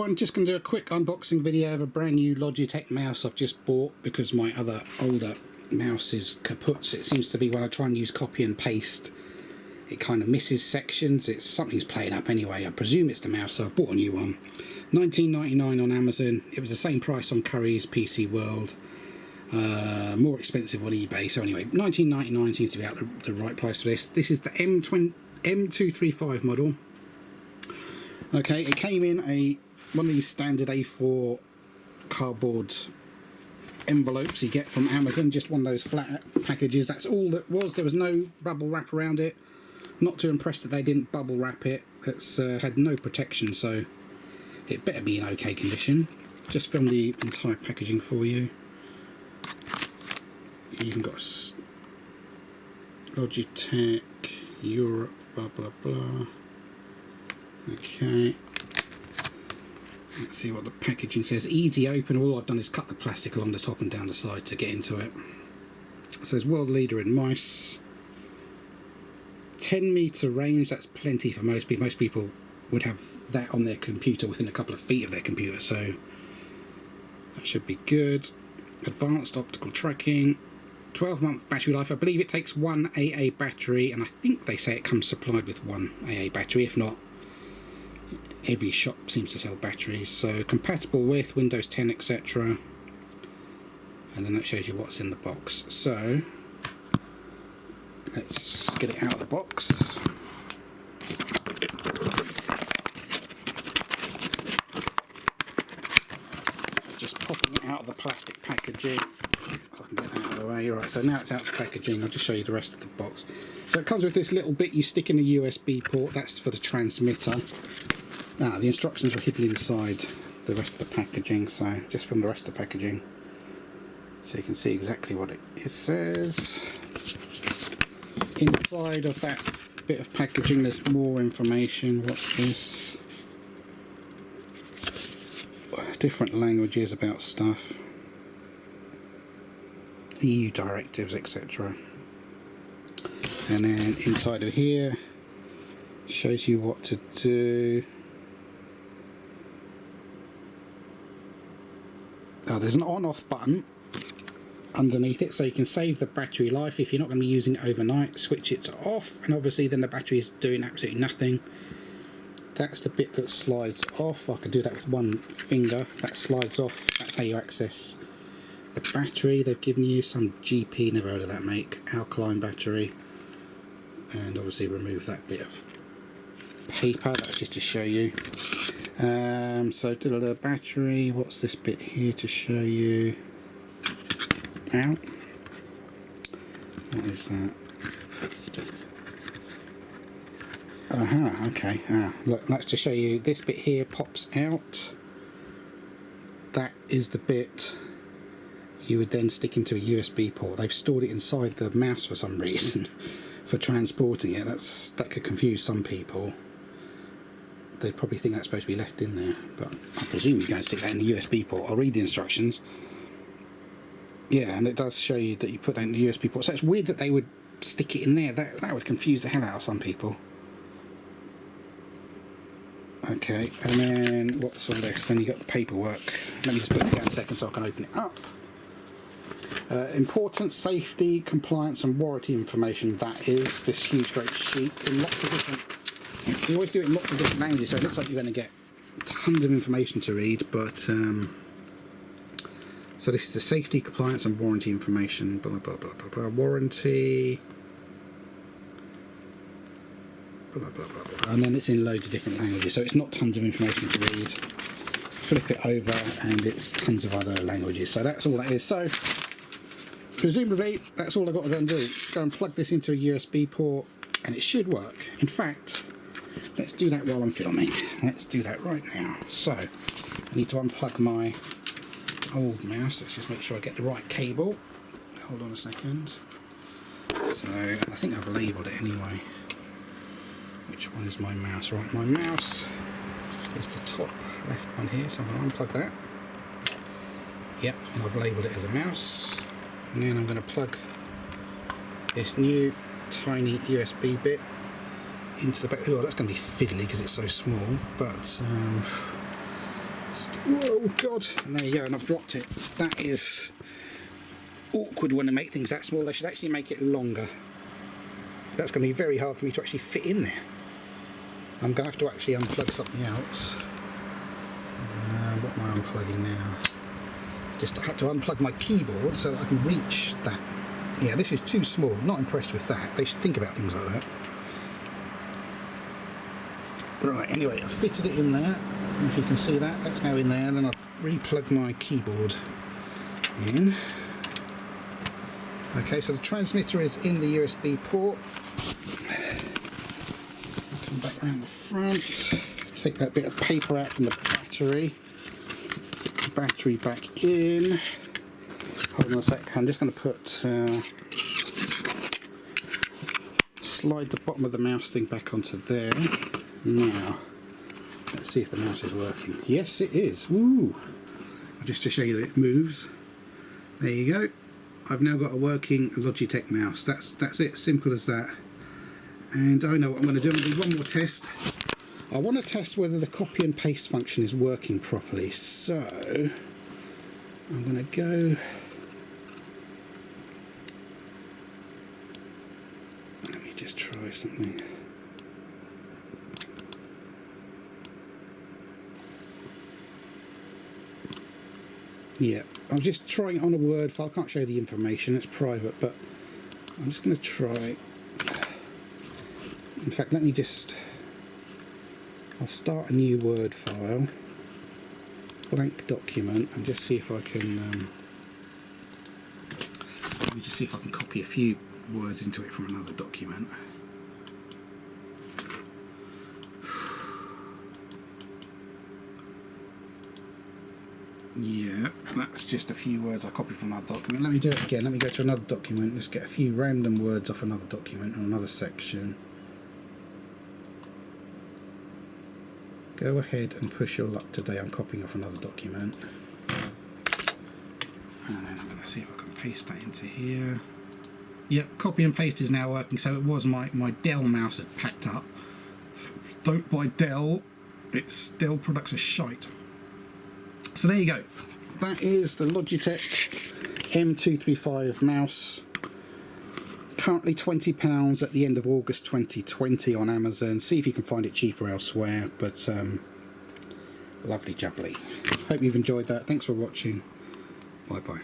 I'm just going to do a quick unboxing video of a brand new Logitech mouse I've just bought because my other older mouse is kaput. It seems to be when I try and use copy and paste, it kind of misses sections. Something's playing up anyway. I presume it's the mouse, so I've bought a new one. $19.99 on Amazon. It was the same price on Curry's PC World. More expensive on eBay. So anyway, $19.99 seems to be about the right price for this. This is the M235 model. Okay, it came in one of these standard A4 cardboard envelopes you get from Amazon, just one of those flat packages. That's all that was. There was no bubble wrap around it. Not too impressed that they didn't bubble wrap it. It's had no protection, so it better be in okay condition. Just film the entire packaging for you. You even got Logitech Europe, blah blah blah. Okay, let's see what the packaging says. Easy open. All I've done is cut the plastic along the top and down the side to get into it. It says world leader in mice. 10-meter range. That's plenty for most people. Most people would have that on their computer within a couple of feet of their computer, so that should be good. Advanced optical tracking. 12-month battery life. I believe it takes one AA battery, and I think they say it comes supplied with one AA battery. If not, every shop seems to sell batteries. So compatible with Windows 10, etc. And then that shows you what's in the box. So let's get it out of the box. Just popping it out of the plastic packaging. If I can get that out of the way. Right, so now it's out of the packaging. I'll just show you the rest of the box. So it comes with this little bit you stick in a USB port. That's for the transmitter. Now, the instructions were hidden inside the rest of the packaging, so just from the rest of the packaging, so you can see exactly what it says. Inside of that bit of packaging there's more information. What's this? Different languages about stuff, EU directives, etc. And then inside of here shows you what to do. Oh, there's an on-off button underneath it, so you can save the battery life. If you're not going to be using it overnight, switch it to off, and obviously then the battery is doing absolutely nothing. That's the bit that slides off. I can do that with one finger. That slides off. That's how you access the battery. They've given you some GP, never heard of that make, alkaline battery, and obviously remove that bit of paper. That's just to show you. So the battery, what's this bit here to show you? Out. What is that? Okay. Look, that's to show you. This bit here pops out. That is the bit you would then stick into a USB port. They've stored it inside the mouse for some reason for transporting it. That could confuse some people. They'd probably think that's supposed to be left in there, but I presume you go and stick that in the USB port. I'll read the instructions. Yeah, and it does show you that you put that in the USB port. So it's weird that they would stick it in there. That would confuse the hell out of some people. Okay, and then what's all this? Then you got the paperwork. Let me just put it down a second so I can open it up. Important safety, compliance and warranty information. That is this huge great sheet in lots of different. You always do it in lots of different languages, so it looks like you're going to get tons of information to read, but so this is the safety, compliance and warranty information, blah blah blah blah blah, warranty, blah blah blah blah, and then it's in loads of different languages, so it's not tons of information to read. Flip it over and it's tons of other languages, so that's all that is. So presumably that's all I've got to go and do. Go and plug this into a USB port and it should work. In fact, let's do that while I'm filming. Let's do that right now. So I need to unplug my old mouse. Let's just make sure I get the right cable. Hold on a second. So I think I've labelled it anyway. Which one is my mouse? Right, my mouse is the top left one here, so I'm going to unplug that. Yep, and I've labelled it as a mouse. And then I'm going to plug this new tiny USB bit into the back. Oh, that's going to be fiddly because it's so small, but Oh god, and there you go, and I've dropped it. That is awkward when they make things that small. They should actually make it longer. That's going to be very hard for me to actually fit in there. I'm going to have to actually unplug something else. What am I unplugging now? Just I had to unplug my keyboard so that I can reach that. Yeah, this is too small. Not impressed with that. They should think about things like that. Right, anyway, I've fitted it in there. If you can see that, that's now in there. Then I've re-plugged my keyboard in. Okay, so the transmitter is in the USB port. Come back around the front. Take that bit of paper out from the battery. Stick the battery back in. Hold on a sec. I'm just going to put slide the bottom of the mouse thing back onto there. Now, let's see if the mouse is working. Yes, it is. Woo! Just to show you that it moves. There you go. I've now got a working Logitech mouse. That's it. Simple as that. And I know what I'm going to do. I'm going to do one more test. I want to test whether the copy and paste function is working properly. So I'm going to go. Let me just try something. Yeah, I'm just trying it on a Word file. I can't show the information, it's private, but I'm just going to try. In fact, let me just. I'll start a new Word file, blank document, and just see if I can. Let me just see if I can copy a few words into it from another document. Yeah, that's just a few words I copied from that document. Let me do it again. Let me go to another document. Let's get a few random words off another document or another section. Go ahead and push your luck today. I'm copying off another document. And then I'm going to see if I can paste that into here. Yep, copy and paste is now working. So it was my Dell mouse had packed up. Don't buy Dell. It still products a shite. So there you go. That is the Logitech M235 mouse. Currently £20 at the end of August 2020 on Amazon. See if you can find it cheaper elsewhere. But lovely jubbly. Hope you've enjoyed that. Thanks for watching. Bye bye.